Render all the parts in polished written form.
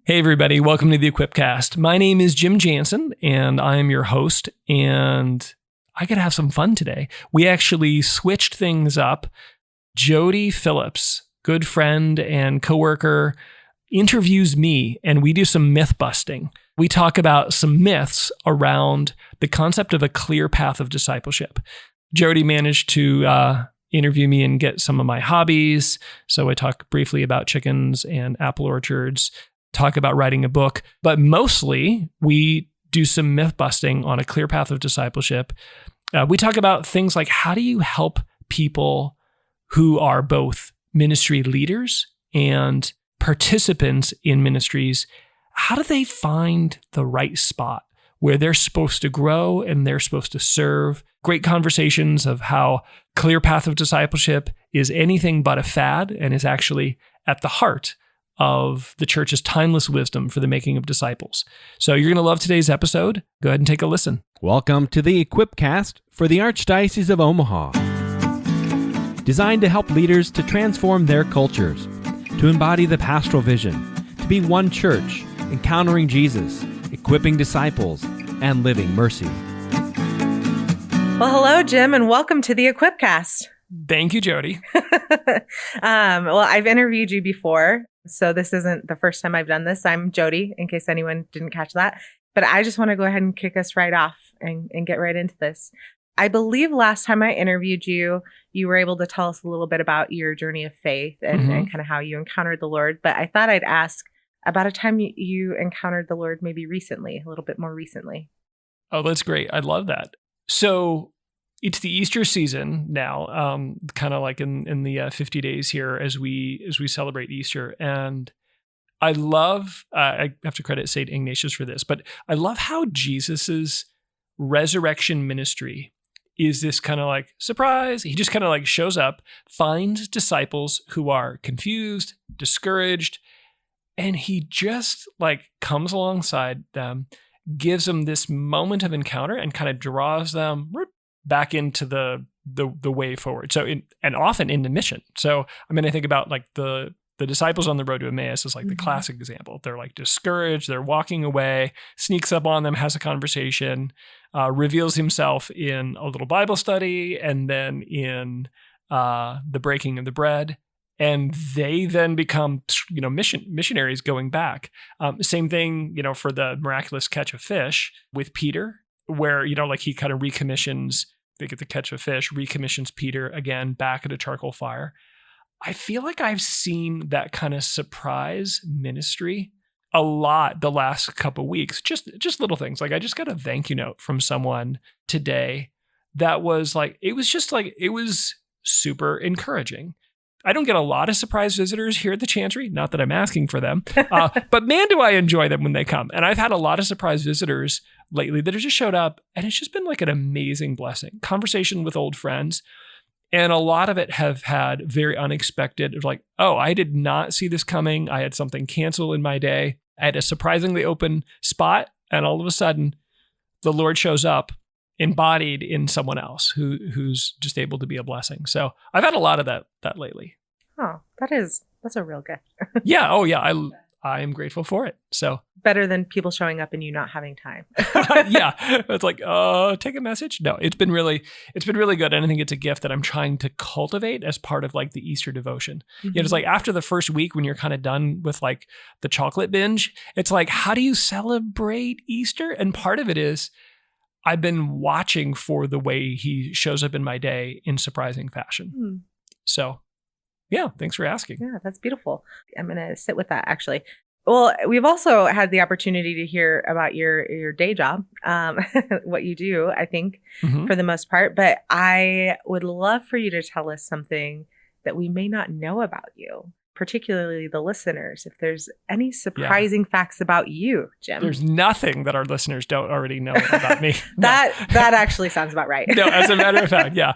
Hey everybody, welcome to the Equipcast. My name is Jim Jansen and I am your host, and I get to have some fun today. We actually switched things up. Jody Phillips, good friend and coworker, interviews me and we do some myth busting. We talk about some myths around the concept of a clear path of discipleship. Jody managed to interview me and get some of my hobbies. So I talk briefly about chickens and apple orchards, talk about writing a book, but mostly we do some myth busting on a clear path of discipleship. We talk about things like, how do you help people who are both ministry leaders and participants in ministries? How do they find the right spot where they're supposed to grow and they're supposed to serve? Great conversations of how clear path of discipleship is anything but a fad and is actually at the heart of the church's timeless wisdom for the making of disciples. So you're going to love today's episode. Go ahead and take a listen. Welcome to the Equipcast for the Archdiocese of Omaha. Designed to help leaders to transform their cultures, to embody the pastoral vision, to be one church, encountering Jesus, equipping disciples, and living mercy. Well, hello, Jim, and welcome to the Equipcast. Thank you, Jody. Well, I've interviewed you before, so this isn't the first time I've done this. I'm Jody, in case anyone didn't catch that. But I just want to go ahead and kick us right off and get right into this. I believe last time I interviewed you, you were able to tell us a little bit about your journey of faith and kind of how you encountered the Lord. But I thought I'd ask about a time you encountered the Lord maybe recently, a little bit more recently. Oh, that's great. I love that. So it's the Easter season now, kind of like in the 50 days here as we celebrate Easter. And I love, I have to credit St. Ignatius for this, but I love how Jesus's resurrection ministry is this kind of like surprise. He just kind of like shows up, finds disciples who are confused, discouraged, and he just like comes alongside them, gives them this moment of encounter and kind of draws them back into the way forward. So and often in the mission. So I mean, I think about like the disciples on the road to Emmaus is like the classic example. They're like discouraged, they're walking away, sneaks up on them, has a conversation, reveals himself in a little Bible study, and then in the breaking of the bread. And they then become, missionaries going back. Same thing, for the miraculous catch of fish with Peter, where, like he kind of recommissions, they get the catch of fish, recommissions Peter again back at a charcoal fire. I feel like I've seen that kind of surprise ministry a lot the last couple of weeks. Just little things. Like I just got a thank you note from someone today that was like, it was super encouraging. I don't get a lot of surprise visitors here at the Chantry, not that I'm asking for them, but man, do I enjoy them when they come. And I've had a lot of surprise visitors lately that have just showed up, and it's just been like an amazing blessing. Conversation with old friends, and a lot of it have had very unexpected, like, oh, I did not see this coming. I had something cancel in my day. I had a surprisingly open spot, and all of a sudden, the Lord shows up embodied in someone else who's just able to be a blessing. So I've had a lot of that lately. Oh, that's a real gift. Yeah. Oh yeah. I am grateful for it. So better than people showing up and you not having time. Yeah. It's like, take a message. No, it's been really good. And I think it's a gift that I'm trying to cultivate as part of like the Easter devotion. It's like after the first week when you're kind of done with like the chocolate binge, it's like, how do you celebrate Easter? And part of it is, I've been watching for the way he shows up in my day in surprising fashion. So, yeah, thanks for asking. Yeah, that's beautiful. I'm going to sit with that, actually. Well, we've also had the opportunity to hear about your day job, what you do, I think, for the most part. But I would love for you to tell us something that we may not know about you, particularly the listeners, if there's any surprising facts about you, Jim. There's nothing that our listeners don't already know about me. That actually sounds about right. No, as a matter of fact, yeah.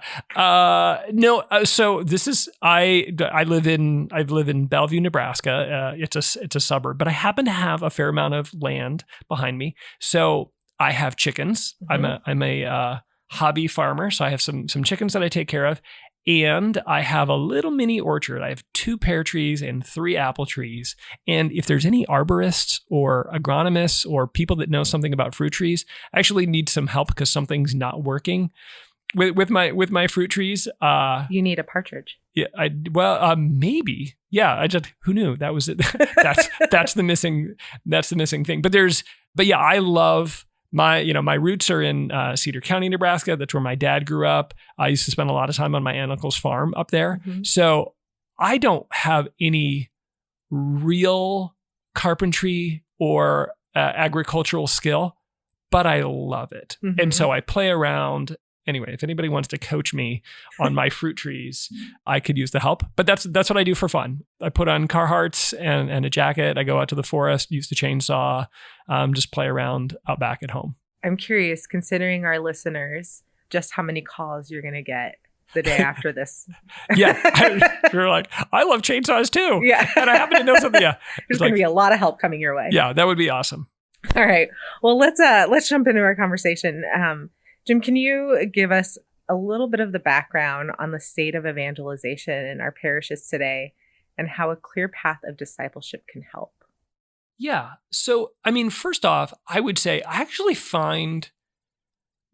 So this is I live in Bellevue, Nebraska. It's a suburb, but I happen to have a fair amount of land behind me. So I have chickens. I'm a hobby farmer, so I have some chickens that I take care of. And I have a little mini orchard. I have 2 pear trees and 3 apple trees. And if there's any arborists or agronomists or people that know something about fruit trees, I actually need some help because something's not working with my fruit trees. You need a partridge. Yeah, maybe. Yeah, who knew that was it? that's the missing thing. But yeah, I love my roots are in Cedar County, Nebraska. That's where my dad grew up. I used to spend a lot of time on my aunt and uncle's farm up there. Mm-hmm. So I don't have any real carpentry or agricultural skill, but I love it. Mm-hmm. And so I play around. Anyway, if anybody wants to coach me on my fruit trees, I could use the help. But that's what I do for fun. I put on Carhartts and a jacket. I go out to the forest, use the chainsaw, just play around out back at home. I'm curious, considering our listeners, just how many calls you're going to get the day after this. Yeah. You're like, I love chainsaws too. Yeah. And I happen to know something. Yeah. There's going to be a lot of help coming your way. Yeah, that would be awesome. All right. Well, let's jump into our conversation. Jim, can you give us a little bit of the background on the state of evangelization in our parishes today and how a clear path of discipleship can help? Yeah. So, first off, I would say I actually find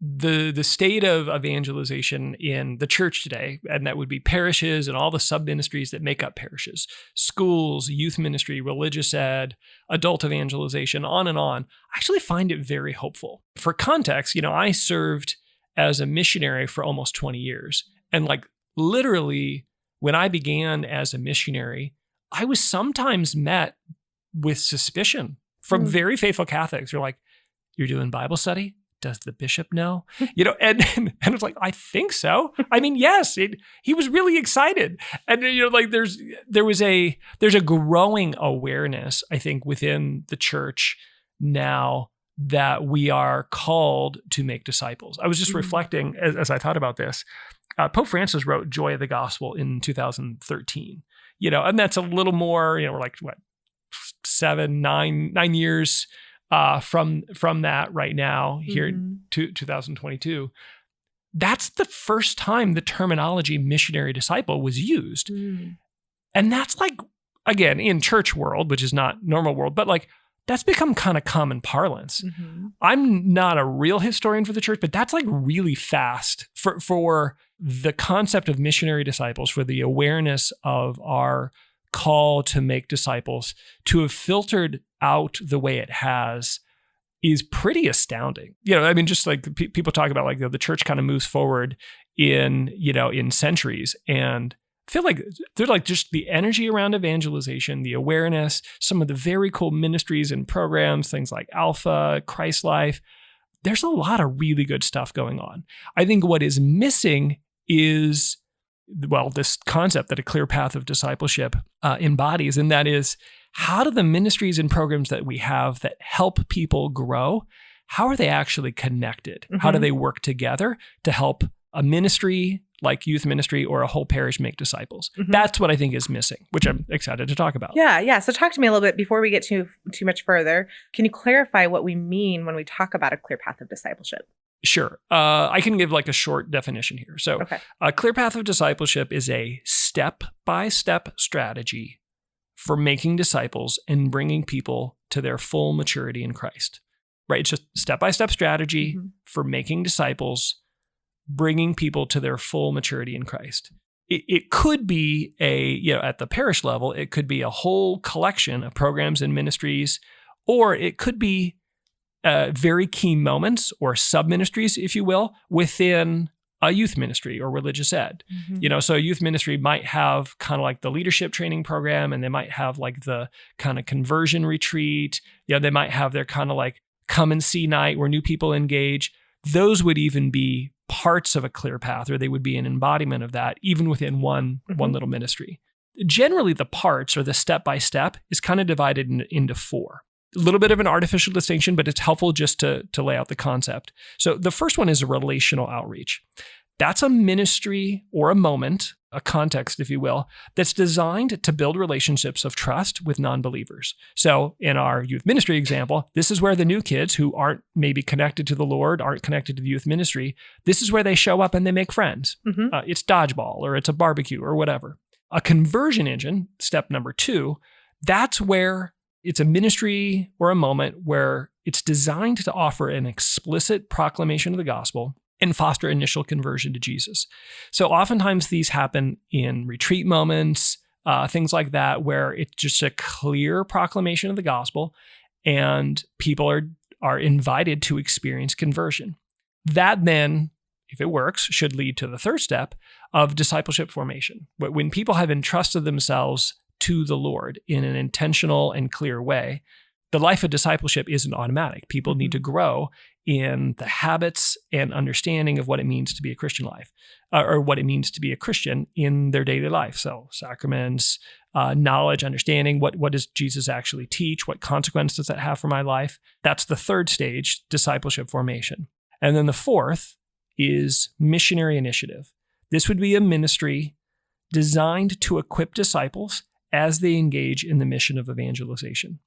the state of evangelization in the church today, and that would be parishes and all the sub-ministries that make up parishes, schools, youth ministry, religious ed, adult evangelization, on and on. I actually find it very hopeful. For context, I served as a missionary for almost 20 years. And literally, when I began as a missionary, I was sometimes met with suspicion from very faithful Catholics. They're like, "You're doing Bible study? Does the bishop know?" And it's like, I think so. Yes, he was really excited. And there's a growing awareness, I think, within the church now that we are called to make disciples. I was just reflecting as I thought about this. Pope Francis wrote Joy of the Gospel in 2013, and that's a little more, we're like, what, 9 years from that right now here to 2022. That's the first time the terminology missionary disciple was used. And that's again, in church world, which is not normal world, but that's become kind of common parlance. I'm not a real historian for the church, but that's really fast for the concept of missionary disciples, for the awareness of our call to make disciples, to have filtered out the way it has is pretty astounding. Just people talk about the church kind of moves forward in centuries, and I feel like they're just the energy around evangelization, the awareness, some of the very cool ministries and programs, things like Alpha, Christ Life. There's a lot of really good stuff going on. I think what is missing is, this concept that a clear path of discipleship embodies, and that is, how do the ministries and programs that we have that help people grow, how are they actually connected? How do they work together to help a ministry like youth ministry or a whole parish make disciples? That's what I think is missing, which I'm excited to talk about. Yeah. So talk to me a little bit before we get too much further. Can you clarify what we mean when we talk about a clear path of discipleship? Sure. I can give a short definition here. So a clear path of discipleship is a step-by-step strategy for making disciples and bringing people to their full maturity in Christ, right? It's just step-by-step strategy for making disciples, bringing people to their full maturity in Christ. It could be at the parish level, it could be a whole collection of programs and ministries, or it could be very key moments or sub-ministries, if you will, within a youth ministry or religious ed. So a youth ministry might have kind of the leadership training program, and they might have the kind of conversion retreat. They might have their kind of come and see night where new people engage. Those would even be parts of a clear path, or they would be an embodiment of that, even within one little ministry. Generally, the parts, or the step-by-step, is kind of divided into 4. A little bit of an artificial distinction, but it's helpful just to lay out the concept. So the first one is a relational outreach. That's a ministry or a moment a context, if you will, that's designed to build relationships of trust with non-believers. So in our youth ministry example, this is where the new kids who aren't maybe connected to the Lord, aren't connected to the youth ministry, this is where they show up and they make friends. It's dodgeball or it's a barbecue or whatever. A conversion engine, step number 2, that's where it's a ministry or a moment where it's designed to offer an explicit proclamation of the gospel and foster initial conversion to Jesus. So oftentimes these happen in retreat moments, things like that, where it's just a clear proclamation of the gospel and people are invited to experience conversion. That then, if it works, should lead to the third step of discipleship formation. When people have entrusted themselves to the Lord in an intentional and clear way, the life of discipleship isn't automatic. People need to grow in the habits and understanding of what it means to be a Christian life, or what it means to be a Christian in their daily life. So sacraments, knowledge, understanding, what does Jesus actually teach? What consequence does that have for my life? That's the third stage, discipleship formation. And then the fourth is missionary initiative. This would be a ministry designed to equip disciples as they engage in the mission of evangelization.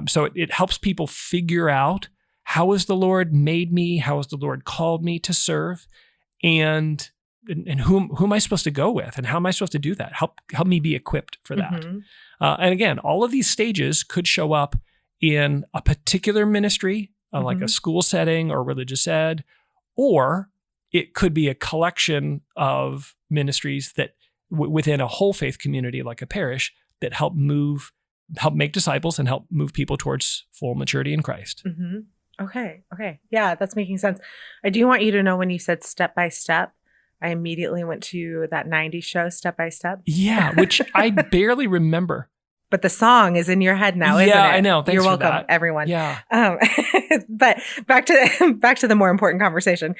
So it helps people figure out, how has the Lord made me? How has the Lord called me to serve? And who am I supposed to go with? And how am I supposed to do that? Help me be equipped for that. And again, all of these stages could show up in a particular ministry, like a school setting or religious ed, or it could be a collection of ministries that within a whole faith community, like a parish, that help make disciples and help move people towards full maturity in Christ. Okay. Yeah, that's making sense. I do want you to know when you said step by step, I immediately went to that 90s show, Step by Step. Yeah, which I barely remember. But the song is in your head now, isn't it? Yeah, I know. Thanks You're for welcome, that. everyone. Yeah. But back to the more important conversation.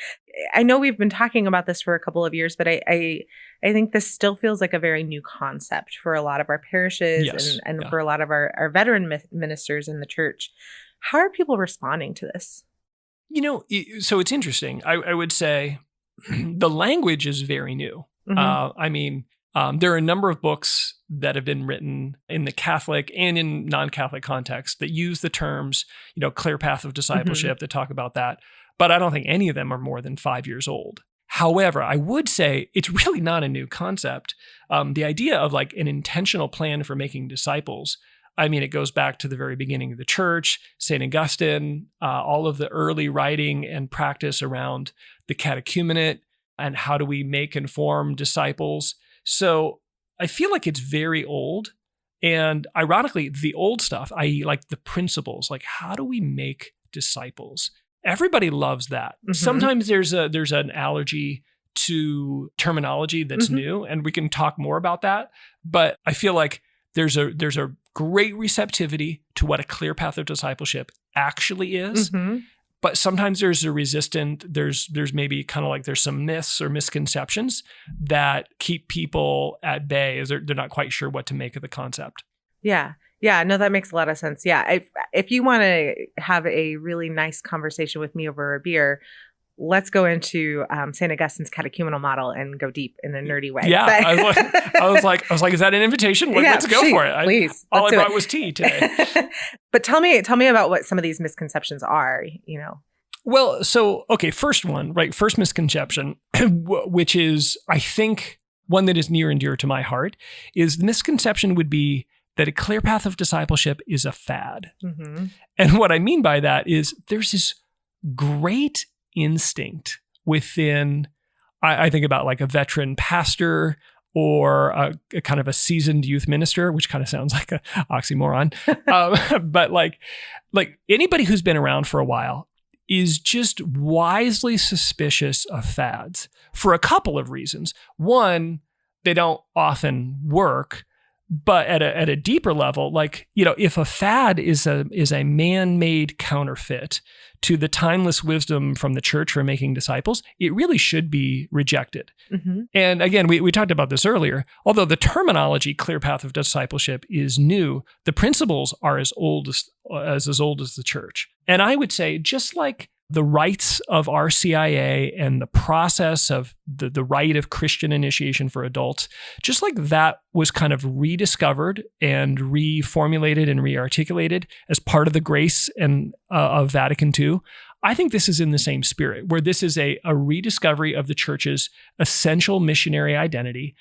I know we've been talking about this for a couple of years, but I think this still feels like a very new concept for a lot of our parishes and for a lot of our veteran ministers in the church. How are people responding to this? So it's interesting. I would say the language is very new. There are a number of books that have been written in the Catholic and in non-Catholic context that use the terms, clear path of discipleship, that talk about that. But I don't think any of them are more than 5 years old. However, I would say it's really not a new concept. The idea of like an intentional plan for making disciples, it goes back to the very beginning of the church, St. Augustine, all of the early writing and practice around the catechumenate and how do we make and form disciples. So I feel like it's very old. And ironically, the old stuff, i.e. like the principles, like how do we make disciples? Everybody loves that. Sometimes there's an allergy to terminology that's new, and we can talk more about that. But I feel like there's a great receptivity to what a clear path of discipleship actually is. But sometimes there's there's maybe kind of like there's some myths or misconceptions that keep people at bay as they're not quite sure what to make of the concept. Yeah. No, that makes a lot of sense. Yeah. If you want to have a really nice conversation with me over a beer, let's go into St. Augustine's catechumenal model and go deep in a nerdy way. Yeah. I was like, is that an invitation? Let's go for it. Please. All I brought was tea today. But tell me about what some of these misconceptions are, Well, so, okay, first misconception, which is, I think, one that is near and dear to my heart, is the misconception would be that a clear path of discipleship is a fad. And what I mean by that is there's this great instinct within, I think about like a veteran pastor or a kind of a seasoned youth minister, which kind of sounds like an oxymoron. But like anybody who's been around for a while is just wisely suspicious of fads for a couple of reasons. One, they don't often work. But at a deeper level, like, if a fad is a man-made counterfeit to the timeless wisdom from the church for making disciples, it really should be rejected. And again, we talked about this earlier. Although the terminology clear path of discipleship is new, the principles are as old as the church. And I would say, just like the rites of RCIA and the process of the rite of Christian initiation for adults, just like that was kind of rediscovered and reformulated and rearticulated as part of the grace and of Vatican II. I think this is in the same spirit, where this is a rediscovery of the church's essential missionary identity.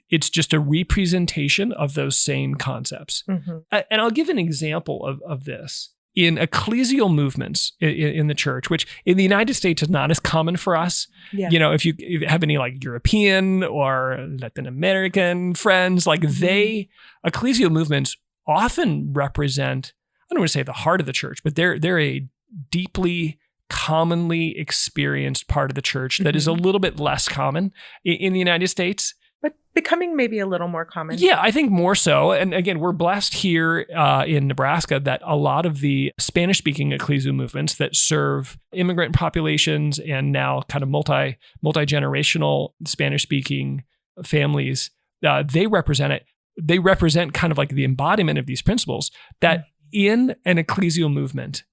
It's just a representation of those same concepts. Mm-hmm. And I'll give an example of this. In ecclesial movements in the church, which in the United States is not as common for us. Yeah. If you have any like European or Latin American friends, like ecclesial movements often represent, I don't want to say the heart of the church, but they're a deeply commonly experienced part of the church that is a little bit less common in the United States. But becoming maybe a little more common. Yeah, I think more so. And again, we're blessed here in Nebraska that a lot of the Spanish-speaking ecclesial movements that serve immigrant populations and now kind of multi-generational Spanish-speaking families, they represent kind of like the embodiment of these principles that in an ecclesial movement,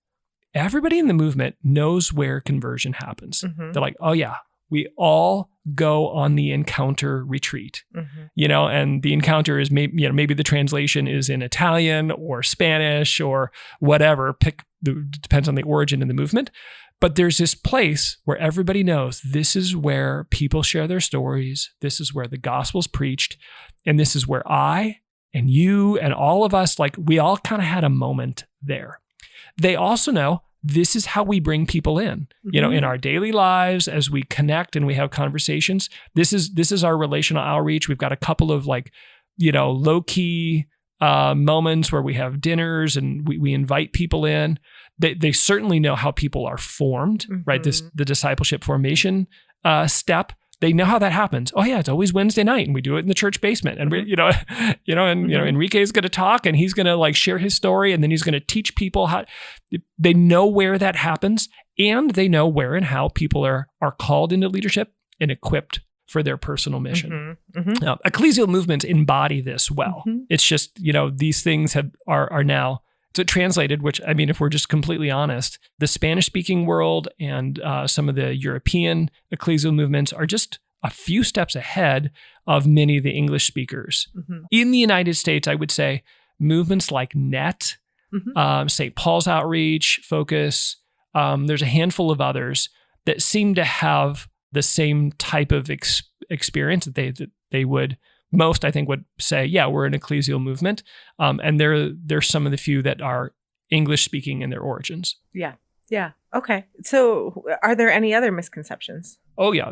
everybody in the movement knows where conversion happens. Mm-hmm. They're like, oh yeah, we all go on the encounter retreat, and the encounter is maybe the translation is in Italian or Spanish or whatever, depends on the origin of the movement. But there's this place where everybody knows this is where people share their stories. This is where the gospel's preached. And this is where I and you and all of us, like we all kind of had a moment there. They also know this is how we bring people in, in our daily lives as we connect and we have conversations. This is our relational outreach. We've got a couple of low key moments where we have dinners and we invite people in. They certainly know how people are formed, right? The discipleship formation step. They know how that happens. Oh yeah, it's always Wednesday night, and we do it in the church basement. And Enrique is going to talk, and he's going to share his story, and then he's going to teach people how. They know where that happens, and they know where and how people are called into leadership and equipped for their personal mission. Ecclesial movements embody this well. It's just these things are now. So translated, which, I mean, if we're just completely honest, the Spanish-speaking world and some of the European ecclesial movements are just a few steps ahead of many of the English speakers. In the United States, I would say movements like NET, St. Paul's Outreach, Focus, there's a handful of others that seem to have the same type of experience that they would. Most, I think, would say, yeah, we're an ecclesial movement. And they're some of the few that are English-speaking in their origins. Yeah. Okay. So are there any other misconceptions? Oh, yeah.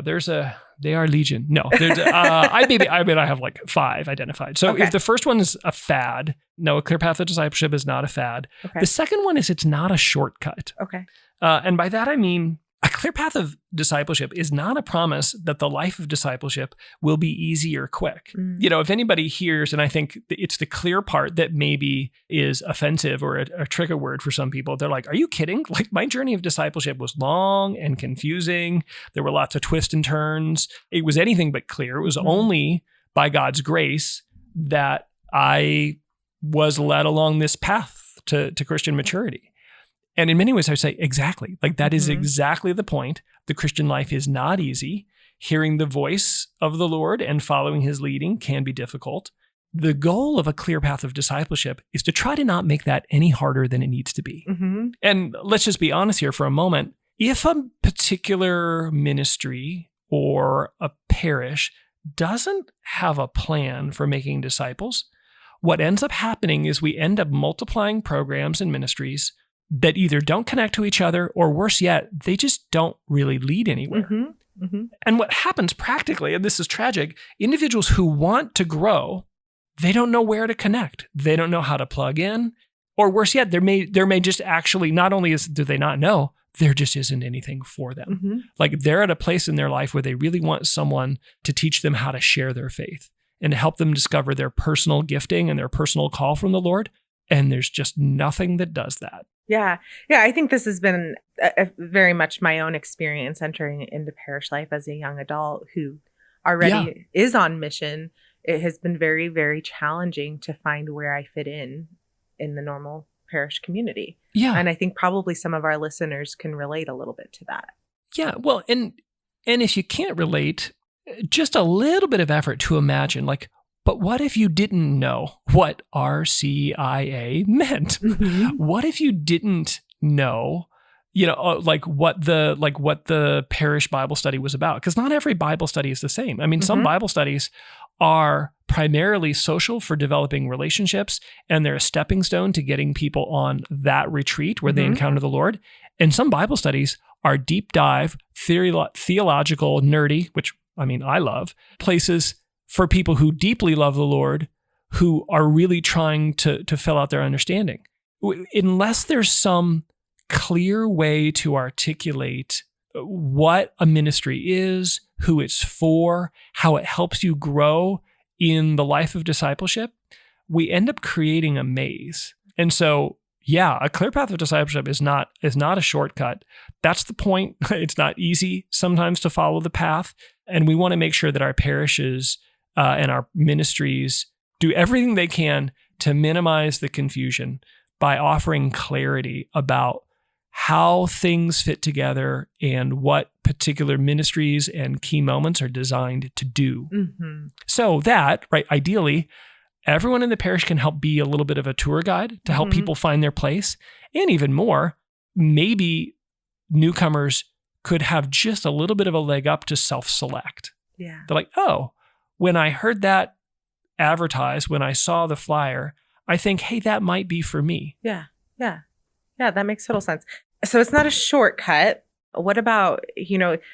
They are legion. No, there's I have like 5 identified. So if the first one is a fad, no, a clear path of discipleship is not a fad. Okay. The second one is it's not a shortcut. Okay. And by that, I mean, a clear path of discipleship is not a promise that the life of discipleship will be easy or quick. If anybody hears, and I think it's the clear part that maybe is offensive or a trigger word for some people, they're like, are you kidding? Like, my journey of discipleship was long and confusing. There were lots of twists and turns. It was anything but clear. It was only by God's grace that I was led along this path to Christian maturity. And in many ways, I would say exactly. Like that is exactly the point. The Christian life is not easy. Hearing the voice of the Lord and following his leading can be difficult. The goal of a clear path of discipleship is to try to not make that any harder than it needs to be. And let's just be honest here for a moment. If a particular ministry or a parish doesn't have a plan for making disciples, what ends up happening is we end up multiplying programs and ministries that either don't connect to each other or worse yet, they just don't really lead anywhere. And what happens practically, and this is tragic, individuals who want to grow, they don't know where to connect. They don't know how to plug in. Or worse yet, there may just actually, not only do they not know, there just isn't anything for them. Like they're at a place in their life where they really want someone to teach them how to share their faith and to help them discover their personal gifting and their personal call from the Lord. And there's just nothing that does that. Yeah. I think this has been very much my own experience entering into parish life as a young adult who already is on mission. It has been very, very challenging to find where I fit in the normal parish community. Yeah. And I think probably some of our listeners can relate a little bit to that. Yeah. Well, and if you can't relate, just a little bit of effort to imagine, like, but what if you didn't know what RCIA meant? Mm-hmm. What if you didn't know, like what the parish Bible study was about? Because not every Bible study is the same. I mean, some Bible studies are primarily social for developing relationships, and they're a stepping stone to getting people on that retreat where they encounter the Lord. And some Bible studies are deep dive, theological, nerdy, which I mean, I love, places for people who deeply love the Lord, who are really trying to fill out their understanding. Unless there's some clear way to articulate what a ministry is, who it's for, how it helps you grow in the life of discipleship, we end up creating a maze. And so, yeah, a clear path of discipleship is not a shortcut. That's the point. It's not easy sometimes to follow the path. And we want to make sure that our parishes and our ministries do everything they can to minimize the confusion by offering clarity about how things fit together and what particular ministries and key moments are designed to do. Mm-hmm. So that, right, ideally, everyone in the parish can help be a little bit of a tour guide to help people find their place. And even more, maybe newcomers could have just a little bit of a leg up to self-select. Yeah. They're like, oh, when I heard that advertised, when I saw the flyer, I think, hey, that might be for me. Yeah. Yeah. Yeah. That makes total sense. So it's not a shortcut. What about,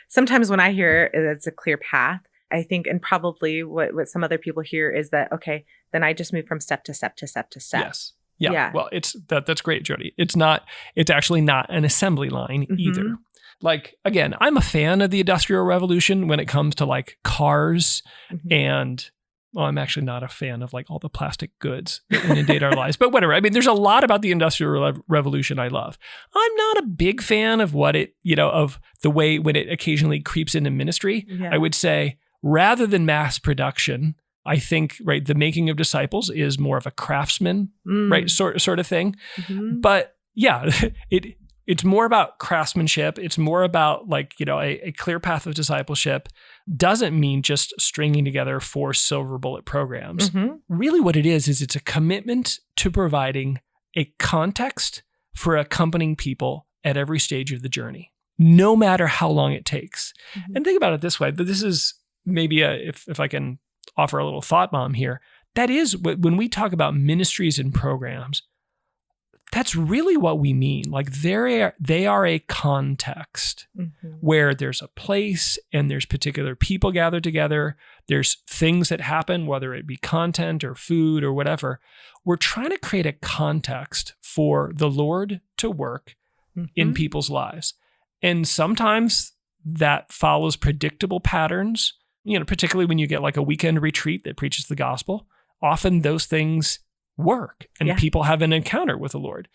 sometimes when I hear it's a clear path, I think, and probably what some other people hear is that, okay, then I just move from step to step to step to step. Yes. Yeah. Well, that's great, Jody. It's actually not an assembly line either. Like, again, I'm a fan of the Industrial Revolution when it comes to like cars and, well, I'm actually not a fan of like all the plastic goods that inundate our lives, but whatever. I mean, there's a lot about the Industrial Revolution I love. I'm not a big fan of of the way when it occasionally creeps into ministry. Yeah. I would say rather than mass production, I think, right, the making of disciples is more of a craftsman, right, sort of thing. But yeah, it's more about craftsmanship. It's more about like, a clear path of discipleship doesn't mean just stringing together 4 silver bullet programs. Really what it is it's a commitment to providing a context for accompanying people at every stage of the journey, no matter how long it takes. And think about it this way, but this is maybe if I can offer a little thought bomb here, that is when we talk about ministries and programs, that's really what we mean. Like they are a context where there's a place and there's particular people gathered together. There's things that happen, whether it be content or food or whatever. We're trying to create a context for the Lord to work in people's lives. And sometimes that follows predictable patterns, particularly when you get like a weekend retreat that preaches the gospel. Often those things work and people have an encounter with the Lord.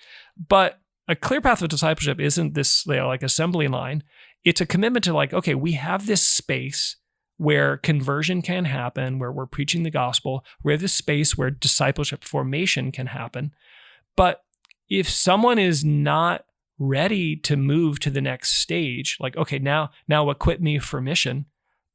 But a clear path of discipleship isn't this like assembly line. It's a commitment to like, okay, we have this space where conversion can happen, where we're preaching the gospel. We have this space where discipleship formation can happen. But if someone is not ready to move to the next stage, like, okay, now equip me for mission,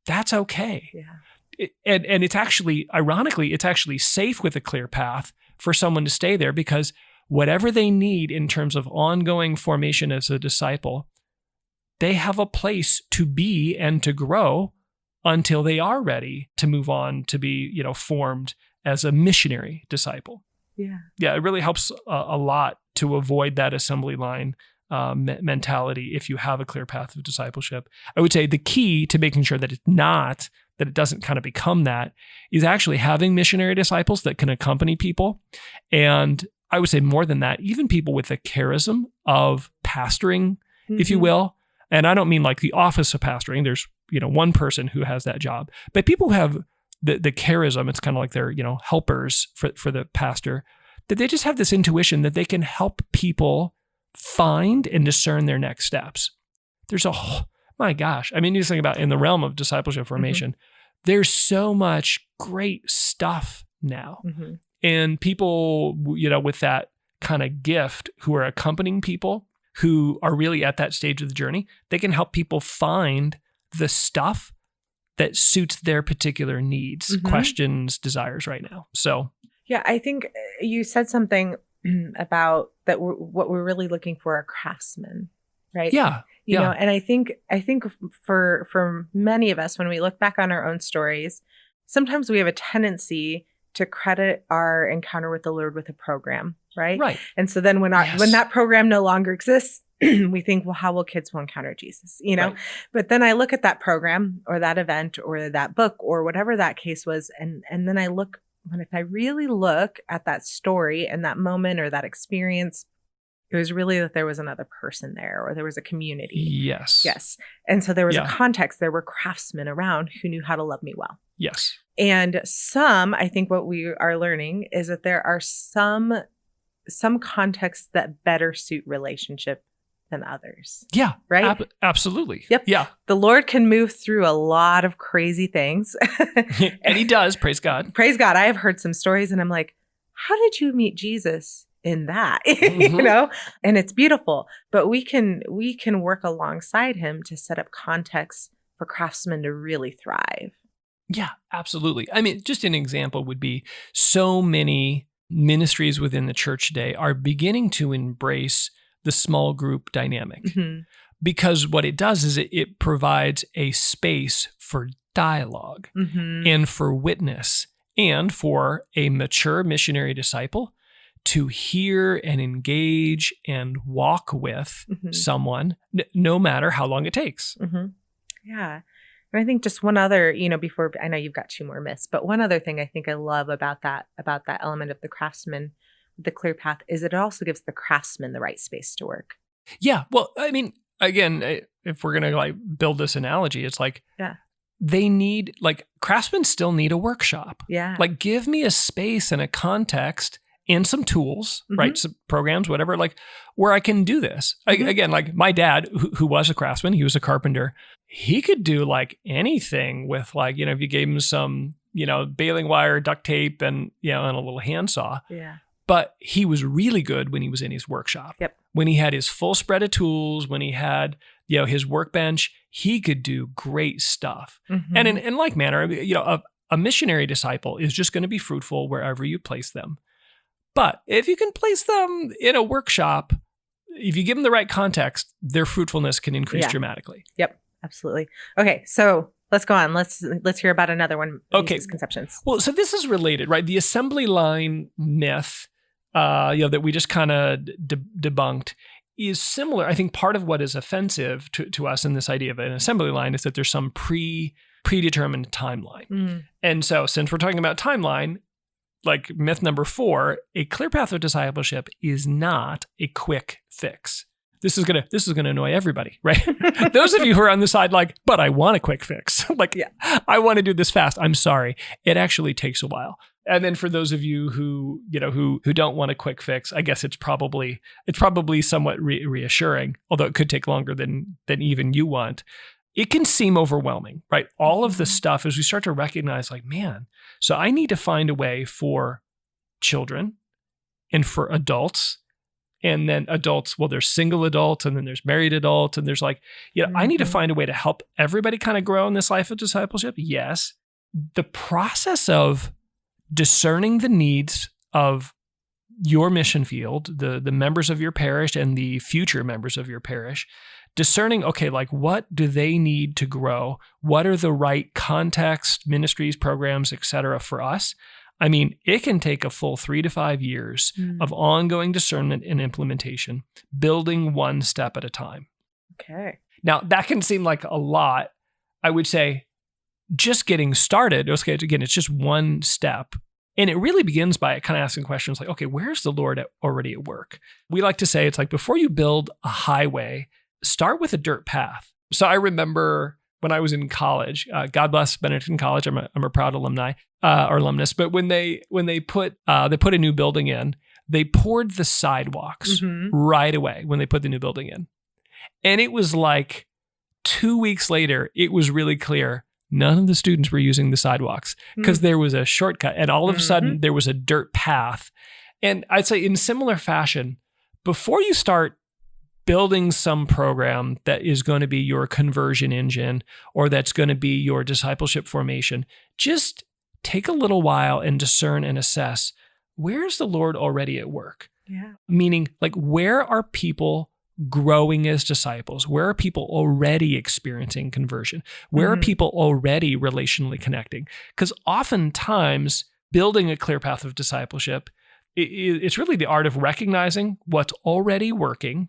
that's okay. Yeah. And it's actually, ironically, it's actually safe with a clear path for someone to stay there, because whatever they need in terms of ongoing formation as a disciple, they have a place to be and to grow until they are ready to move on to be, formed as a missionary disciple. Yeah. Yeah, it really helps a lot to avoid that assembly line mentality if you have a clear path of discipleship. I would say the key to making sure that it doesn't kind of become that is actually having missionary disciples that can accompany people. And I would say more than that, even people with the charism of pastoring, if you will. And I don't mean like the office of pastoring. There's, one person who has that job, but people who have the charism, it's kind of like they're, helpers for the pastor, that they just have this intuition that they can help people find and discern their next steps. There's my gosh. I mean, you think about in the realm of discipleship formation, there's so much great stuff now. And people, with that kind of gift who are accompanying people who are really at that stage of the journey. They can help people find the stuff that suits their particular needs, questions, desires right now. So, yeah, I think you said something about that what we're really looking for are craftsmen, right? Yeah. You know, and I think for many of us, when we look back on our own stories, sometimes we have a tendency to credit our encounter with the Lord with a program, right? Right. And so then when that program no longer exists, we think, well, how will kids will encounter Jesus? You know, Right. But then I look at that program or that event or that book or whatever that case was, and then I look, when if I really look at that story and that moment or that experience, it was really that there was another person there or there was a community. Yes. And so there was a context. There were craftsmen around who knew how to love me well. Yes. And I think what we are learning is that there are some contexts that better suit relationship than others. Yeah. Right? Absolutely. Yep. Yeah. The Lord can move through a lot of crazy things. And he does, praise God. Praise God. I have heard some stories and I'm like, how did you meet Jesus in that? You know? And it's beautiful. But we can work alongside him to set up contexts for craftsmen to really thrive. Yeah, absolutely. I mean, just an example would be so many ministries within the church today are beginning to embrace the small group dynamic, because what it does is it provides a space for dialogue and for witness and for a mature missionary disciple to hear and engage and walk with someone, no matter how long it takes. Yeah. And I think just one other, before, I know you've got two more myths, but one other thing I think I love about that element of the craftsman, the clear path, is it also gives the craftsman the right space to work. Yeah. Well, I mean, again, if we're going to build this analogy, it's they need, craftsmen still need a workshop. Yeah. Give me a space and a context and some tools, right? Some programs, whatever, where I can do this. Again, my dad, who was a craftsman, he was a carpenter. He could do anything with if you gave him some, baling wire, duct tape, and, and a little handsaw. Yeah. But he was really good when he was in his workshop. Yep. When he had his full spread of tools, when he had, his workbench, he could do great stuff. And in like manner, a missionary disciple is just going to be fruitful wherever you place them. But if you can place them in a workshop, if you give them the right context, their fruitfulness can increase dramatically. Yep, absolutely. Okay, so let's go on. Let's hear about another one. Okay, misconceptions. Well, so this is related, right? The assembly line myth, that we just kind of debunked, is similar. I think part of what is offensive to us in this idea of an assembly line is that there's some predetermined timeline. And so, since we're talking about timeline, myth number 4, a clear path of discipleship is not a quick fix. This is gonna annoy everybody, right? Those of you who are on the side, but I want a quick fix. I want to do this fast. I'm sorry. It actually takes a while. And then for those of you who don't want a quick fix, I guess it's probably somewhat reassuring, although it could take longer than even you want. It can seem overwhelming, right? All of the stuff, as we start to recognize, man, so I need to find a way for children and for adults, and then adults, well, there's single adults, and then there's married adults, and there's I need to find a way to help everybody kind of grow in this life of discipleship. Yes. The process of discerning the needs of your mission field, the members of your parish and the future members of your parish, discerning, okay, what do they need to grow? What are the right context, ministries, programs, et cetera, for us? I mean, it can take a full 3 to 5 years of ongoing discernment and implementation, building one step at a time. Okay. Now, that can seem like a lot. I would say just getting started, okay, again, it's just one step. And it really begins by kind of asking questions okay, where's the Lord already at work? We like to say it's before you build a highway, start with a dirt path. So I remember when I was in college, God bless Benedictine College. I'm a proud alumni or alumnus. But when they put a new building in, they poured the sidewalks right away when they put the new building in, and it was 2 weeks later, it was really clear none of the students were using the sidewalks because there was a shortcut, and all of a sudden there was a dirt path. And I'd say in similar fashion, before you start building some program that is going to be your conversion engine or that's going to be your discipleship formation, just take a little while and discern and assess, where's the Lord already at work? Yeah. Meaning, like, where are people growing as disciples? Where are people already experiencing conversion? Where are people already relationally connecting? Because oftentimes, building a clear path of discipleship, it's really the art of recognizing what's already working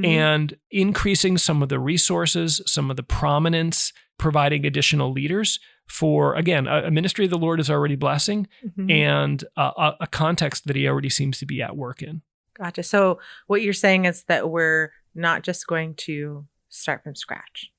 and increasing some of the resources, some of the prominence, providing additional leaders for, again, a ministry the Lord is already blessing and a context that he already seems to be at work in. Gotcha. So what you're saying is that we're not just going to start from scratch.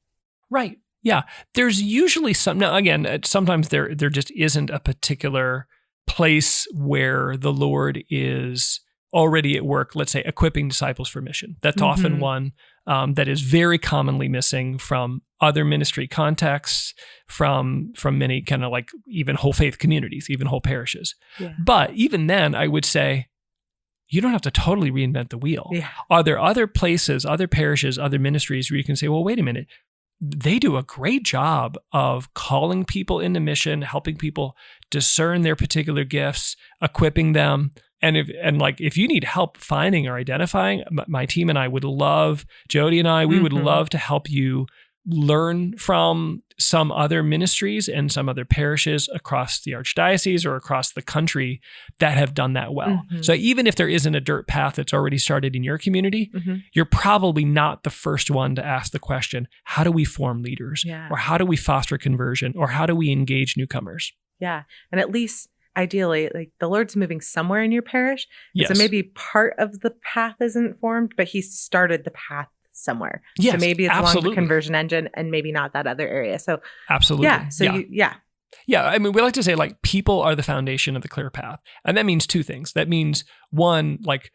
Right. Yeah. There's usually some, now again, sometimes there just isn't a particular place where the Lord is already at work, let's say, equipping disciples for mission. That's often one that is very commonly missing from other ministry contexts, from many kind of like even whole faith communities, even whole parishes. Yeah. But even then, I would say, you don't have to totally reinvent the wheel. Yeah. Are there other places, other parishes, other ministries where you can say, well, wait a minute, they do a great job of calling people into mission, helping people discern their particular gifts, equipping them. And if you need help finding or identifying, my team and I would love, Jody and I, we would love to help you learn from some other ministries and some other parishes across the Archdiocese or across the country that have done that well. So even if there isn't a dirt path that's already started in your community, you're probably not the first one to ask the question, how do we form leaders? Yeah. Or how do we foster conversion? Or how do we engage newcomers? Yeah. And at least ideally, like the Lord's moving somewhere in your parish. Yes. So maybe part of the path isn't formed, but he started the path somewhere. Yes, so maybe it's absolutely. along the conversion engine and maybe not that other area. So absolutely. Yeah. So yeah. I mean, we like to say like people are the foundation of the clear path. And that means two things. That means one, like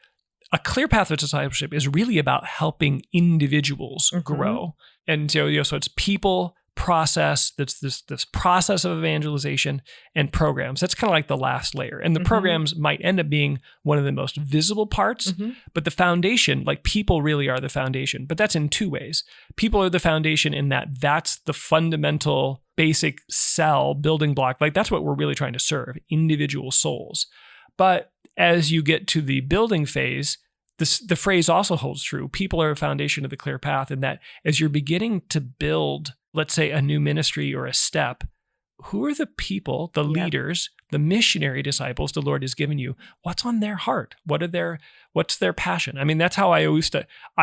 a clear path of discipleship is really about helping individuals grow. And so it's people, process, that's this process of evangelization and programs. That's kind of like the last layer. And the programs might end up being one of the most visible parts, but the foundation, like people really are the foundation. But that's in two ways. People are the foundation in that's the fundamental basic cell building block. Like that's what we're really trying to serve, individual souls. But as you get to the building phase, the phrase also holds true. People are a foundation of the clear path, and that as you're beginning to build, let's say, a new ministry or a step, who are the people, the leaders, the missionary disciples the Lord has given you? What's on their heart? What's their passion? I mean, that's how I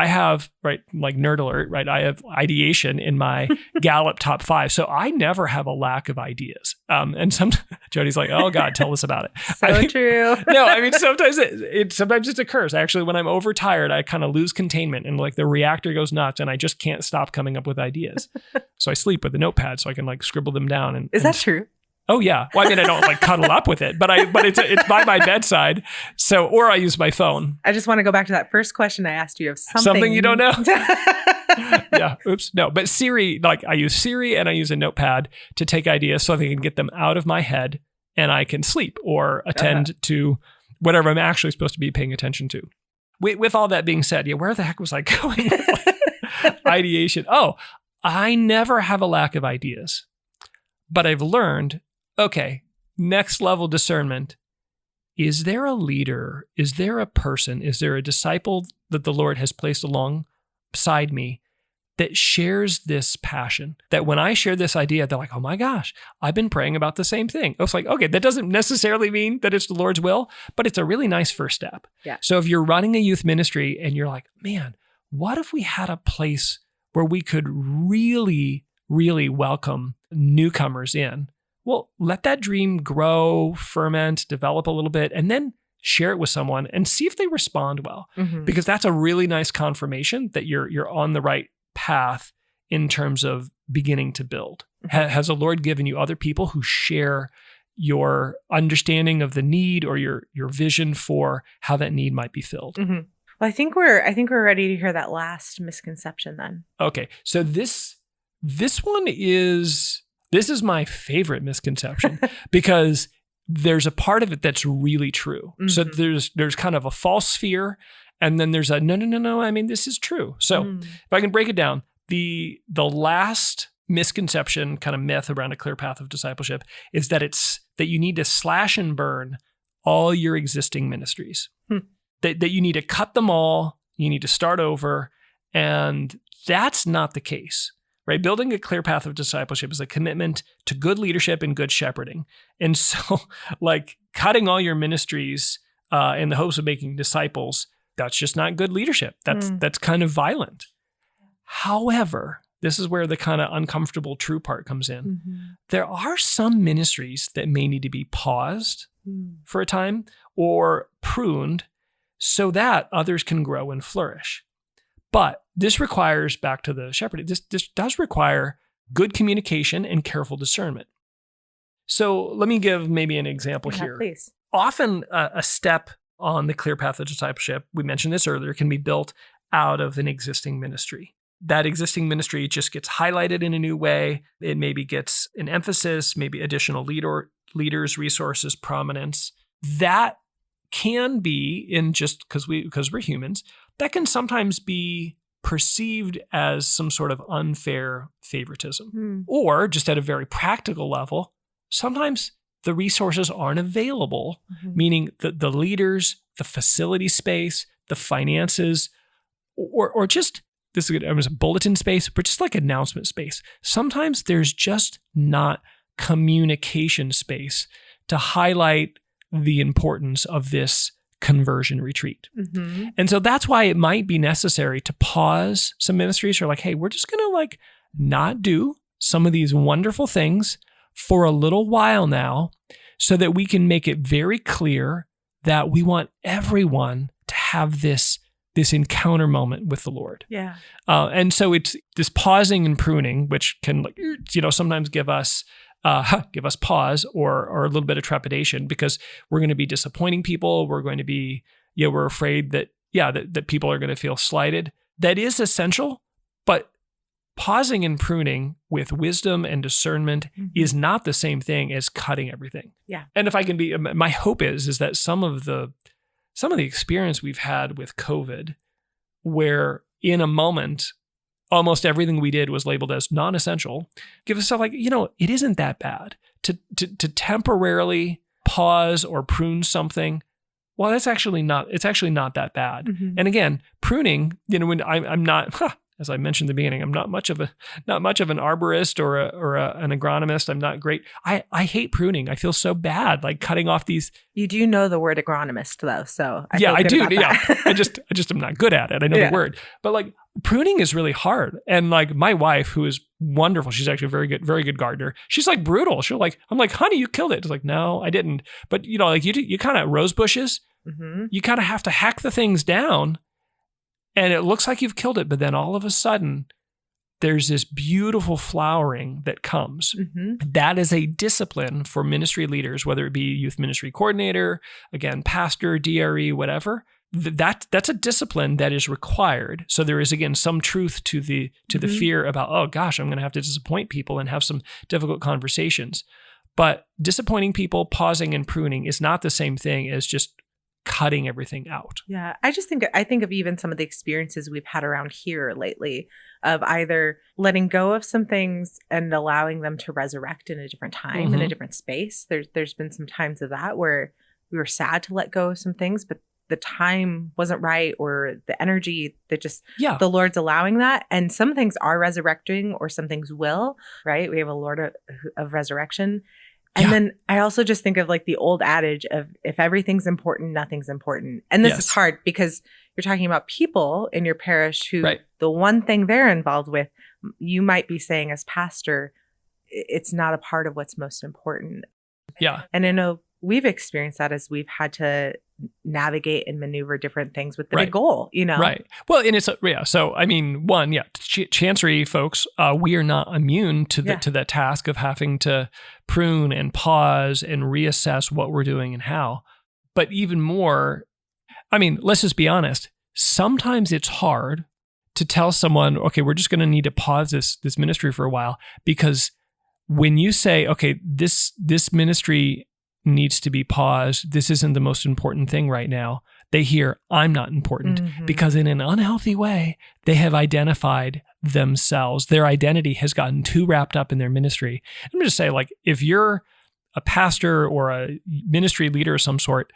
have, right, like nerd alert, right? I have ideation in my Gallup top 5. So I never have a lack of ideas. And Jody's like, oh God, tell us about it. True. No, I mean, sometimes it occurs. Actually, when I'm overtired, I kind of lose containment and like the reactor goes nuts and I just can't stop coming up with ideas. So I sleep with a notepad so I can like scribble them down. Is that true? Oh yeah. Well, I mean, I don't like cuddle up with it, but it's by my bedside. So, or I use my phone. I just want to go back to that first question I asked you of something you don't know. Yeah. Oops. No, but Siri, like I use Siri and I use a notepad to take ideas so I can get them out of my head and I can sleep or attend to whatever I'm actually supposed to be paying attention to. With all that being said, where the heck was I going? Ideation. Oh, I never have a lack of ideas, but I've learned, okay, next level discernment. Is there a leader? Is there a person? Is there a disciple that the Lord has placed alongside me that shares this passion? That when I share this idea, they're like, oh my gosh, I've been praying about the same thing. It's like, okay, that doesn't necessarily mean that it's the Lord's will, but it's a really nice first step. Yeah. So if you're running a youth ministry and you're like, man, what if we had a place where we could really, really welcome newcomers in? Well, let that dream grow, ferment, develop a little bit, and then share it with someone and see if they respond well. Because that's a really nice confirmation that you're on the right path in terms of beginning to build. Has the Lord given you other people who share your understanding of the need or your vision for how that need might be filled? Well, I think we're ready to hear that last misconception then. Okay, so this one is my favorite misconception because there's a part of it that's really true. Mm-hmm. So there's kind of a false fear, and then there's a no. I mean, this is true. So if I can break it down, the last misconception, kind of myth around a clear path of discipleship is that you need to slash and burn all your existing ministries. That you need to cut them all, you need to start over, and that's not the case. Right? Building a clear path of discipleship is a commitment to good leadership and good shepherding. And so, like, cutting all your ministries in the hopes of making disciples, that's just not good leadership. That's kind of violent. However, this is where the kind of uncomfortable true part comes in. Mm-hmm. There are some ministries that may need to be paused for a time or pruned so that others can grow and flourish. But this requires, back to the shepherding, this does require good communication and careful discernment. So let me give maybe an example here. Please. Often a step on the clear path of discipleship, we mentioned this earlier, can be built out of an existing ministry. That existing ministry just gets highlighted in a new way. It maybe gets an emphasis, maybe additional leaders, resources, prominence. That can be, in just because we're humans, that can sometimes be perceived as some sort of unfair favoritism. Or just at a very practical level, sometimes the resources aren't available, meaning the leaders, the facility space, the finances, or just, this is a bulletin space, but just like announcement space. Sometimes there's just not communication space to highlight the importance of this conversion retreat. And so that's why it might be necessary to pause some ministries or like, hey, we're just going to like not do some of these wonderful things for a little while now so that we can make it very clear that we want everyone to have this encounter moment with the Lord. Yeah. And so it's this pausing and pruning, which can, like, sometimes give us pause or a little bit of trepidation because we're going to be disappointing people. We're going to be, we're afraid that people are going to feel slighted. That is essential, but pausing and pruning with wisdom and discernment is not the same thing as cutting everything. Yeah. And if I can be, my hope is that some of the experience we've had with COVID, where in a moment, almost everything we did was labeled as non-essential, give us stuff like, it isn't that bad to temporarily pause or prune something. Well, it's actually not that bad. And again, pruning, when I'm not, as I mentioned in the beginning, I'm not much of an arborist or an agronomist. I'm not great. I hate pruning. I feel so bad, like cutting off these. You do know the word agronomist though, so I I do. Yeah, I just am not good at it. I know the word, but like pruning is really hard. And like my wife, who is wonderful, she's actually a very good gardener. She's like brutal. I'm like, honey, you killed it. It's like, no, I didn't. But like you kind of rose bushes. You kind of have to hack the things down. And it looks like you've killed it, but then all of a sudden, there's this beautiful flowering that comes. That is a discipline for ministry leaders, whether it be youth ministry coordinator, again, pastor, DRE, whatever. That's a discipline that is required. So there is, again, some truth to the fear about, oh gosh, I'm going to have to disappoint people and have some difficult conversations. But disappointing people, pausing and pruning is not the same thing as just cutting everything out. Yeah. I think of even some of the experiences we've had around here lately of either letting go of some things and allowing them to resurrect in a different time, in a different space. There's been some times of that where we were sad to let go of some things, but the time wasn't right or the energy that just, the Lord's allowing that. And some things are resurrecting or some things will, right? We have a Lord of resurrection. And then I also just think of like the old adage of if everything's important, nothing's important. And this is hard because you're talking about people in your parish who the one thing they're involved with, you might be saying as pastor, it's not a part of what's most important. Yeah. And I know we've experienced that as we've had to navigate and maneuver different things with the big goal, Right. Well, and it's, so, I mean, Chancery folks, we are not immune to the task of having to prune and pause and reassess what we're doing and how. But even more, I mean, let's just be honest. Sometimes it's hard to tell someone, okay, we're just going to need to pause this ministry for a while, because when you say, okay, this ministry needs to be paused. This isn't the most important thing right now. They hear, I'm not important, because in an unhealthy way, they have identified themselves. Their identity has gotten too wrapped up in their ministry. I'm going to say, like, if you're a pastor or a ministry leader of some sort,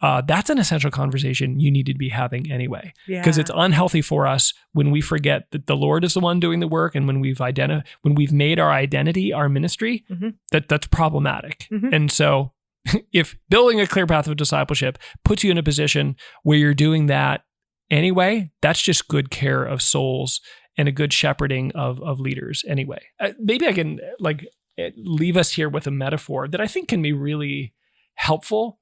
that's an essential conversation you need to be having anyway. Because it's unhealthy for us when we forget that the Lord is the one doing the work, and when we've made our identity our ministry, that's problematic. And so if building a clear path of discipleship puts you in a position where you're doing that anyway, that's just good care of souls and a good shepherding of leaders anyway. Maybe I can leave us here with a metaphor that I think can be really helpful,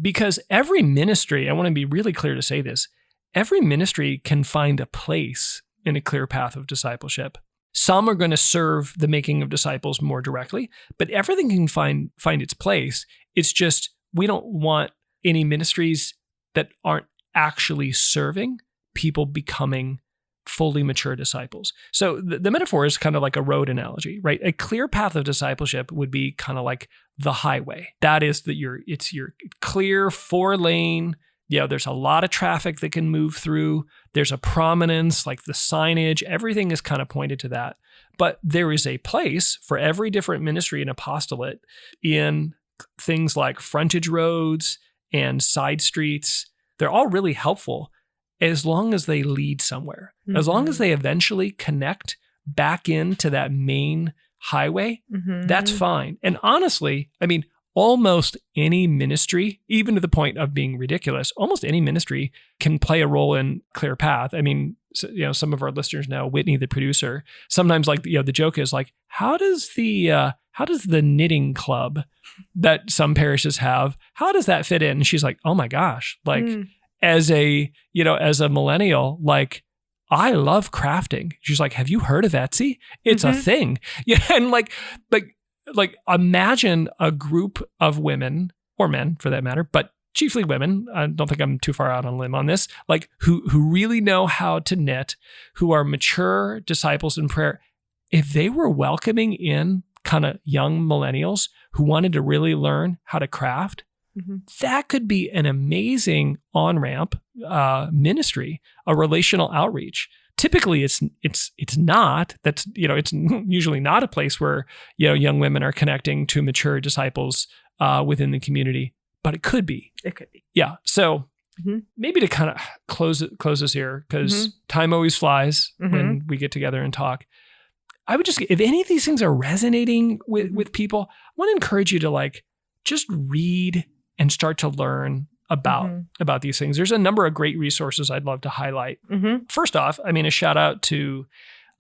because every ministry, I want to be really clear to say this, every ministry can find a place in a clear path of discipleship. Some are going to serve the making of disciples more directly, but everything can find its place. It's just, we don't want any ministries that aren't actually serving people becoming fully mature disciples. So the metaphor is kind of like a road analogy, right? A clear path of discipleship would be kind of like the highway. That is it's your clear 4-lane. There's a lot of traffic that can move through. There's a prominence, like the signage, everything is kind of pointed to that. But there is a place for every different ministry and apostolate in things like frontage roads and side streets. They're all really helpful as long as they lead somewhere. As long as they eventually connect back into that main highway, that's fine. And honestly, I mean, almost any ministry, even to the point of being ridiculous, almost any ministry can play a role in Clear Path. I mean, some of our listeners know Whitney, the producer. Sometimes, the joke is like, how does the knitting club that some parishes have, how does that fit in? And she's like, oh my gosh, as a millennial, like, I love crafting. She's like, have you heard of Etsy? It's a thing. Yeah, and like imagine a group of women, or men for that matter, but chiefly women. I don't think I'm too far out on a limb on this, like who really know how to knit, who are mature disciples in prayer. If they were welcoming in kind of young millennials who wanted to really learn how to craft, that could be an amazing on-ramp ministry, a relational outreach. Typically, it's not. It's usually not a place where young women are connecting to mature disciples within the community, but it could be. It could be. Yeah. So maybe to kind of close us here, because time always flies when we get together and talk. I would just, if any of these things are resonating with people, I want to encourage you to just read and start to learn about these things. There's a number of great resources I'd love to highlight. First off, I mean, a shout out to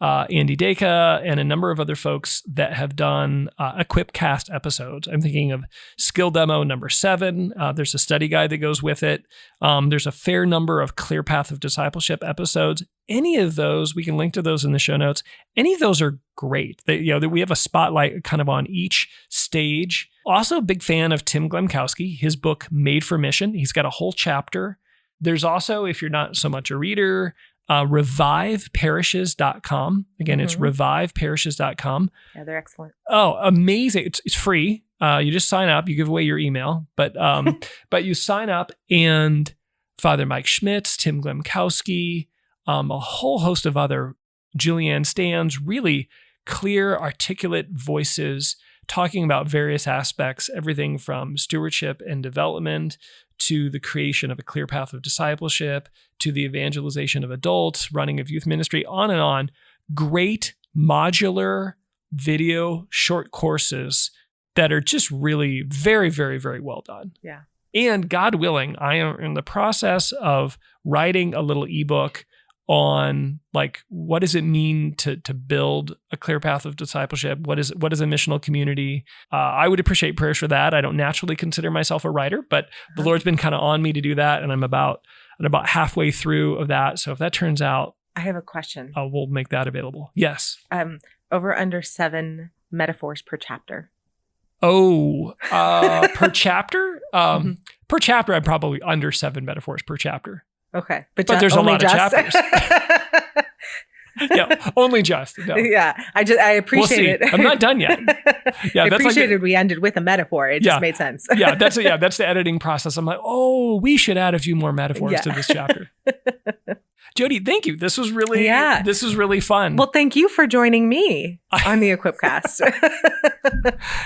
Andy Dacre and a number of other folks that have done Equipcast episodes. I'm thinking of Skill Demo number 7. There's a study guide that goes with it. There's a fair number of Clear Path of Discipleship episodes. Any of those, we can link to those in the show notes. Any of those are great. We have a spotlight kind of on each stage. Also a big fan of Tim Glemkowski, his book, Made for Mission. He's got a whole chapter. There's also, if you're not so much a reader, reviveparishes.com. Again, it's reviveparishes.com. Yeah, they're excellent. Oh, amazing. It's free. You just sign up. You give away your email, but you sign up, and Father Mike Schmitz, Tim Glemkowski, a whole host of other, Julianne Stans, really clear, articulate voices talking about various aspects, everything from stewardship and development to the creation of a clear path of discipleship, to the evangelization of adults, running of youth ministry, on and on. Great modular video short courses that are just really very, very, very well done. Yeah. And God willing, I am in the process of writing a little ebook on what does it mean to build a clear path of discipleship? What is a missional community? I would appreciate prayers for that. I don't naturally consider myself a writer, but the Lord's been kind of on me to do that, and I'm about halfway through of that. So if that turns out, I have a question. We'll make that available. Yes. Over under 7 metaphors per chapter. Oh, per chapter? Per chapter, I'm probably under 7 metaphors per chapter. Okay. But there's a lot of chapters. Yeah, only just. No. Yeah. I appreciate it. I'm not done yet. Yeah, I that's appreciated we ended with a metaphor. It just made sense. That's the editing process. I'm like, oh, we should add a few more metaphors to this chapter. Jody, thank you. This was really fun. Well, thank you for joining me on the Equipcast.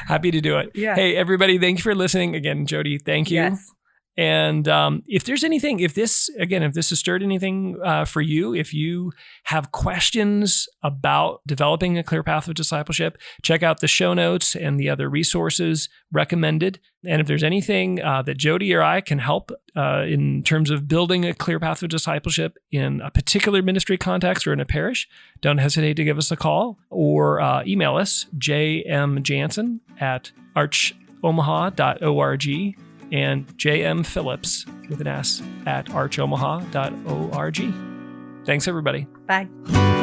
Happy to do it. Yeah. Hey, everybody, thank you for listening. Again, Jody, thank you. Yes. And if there's anything, if this has stirred anything for you, if you have questions about developing a clear path of discipleship, check out the show notes and the other resources recommended. And if there's anything that Jody or I can help in terms of building a clear path of discipleship in a particular ministry context or in a parish, don't hesitate to give us a call or email us, jmjansen@archomaha.org. and JM Phillips with an S at archomaha.org. Thanks, everybody. Bye.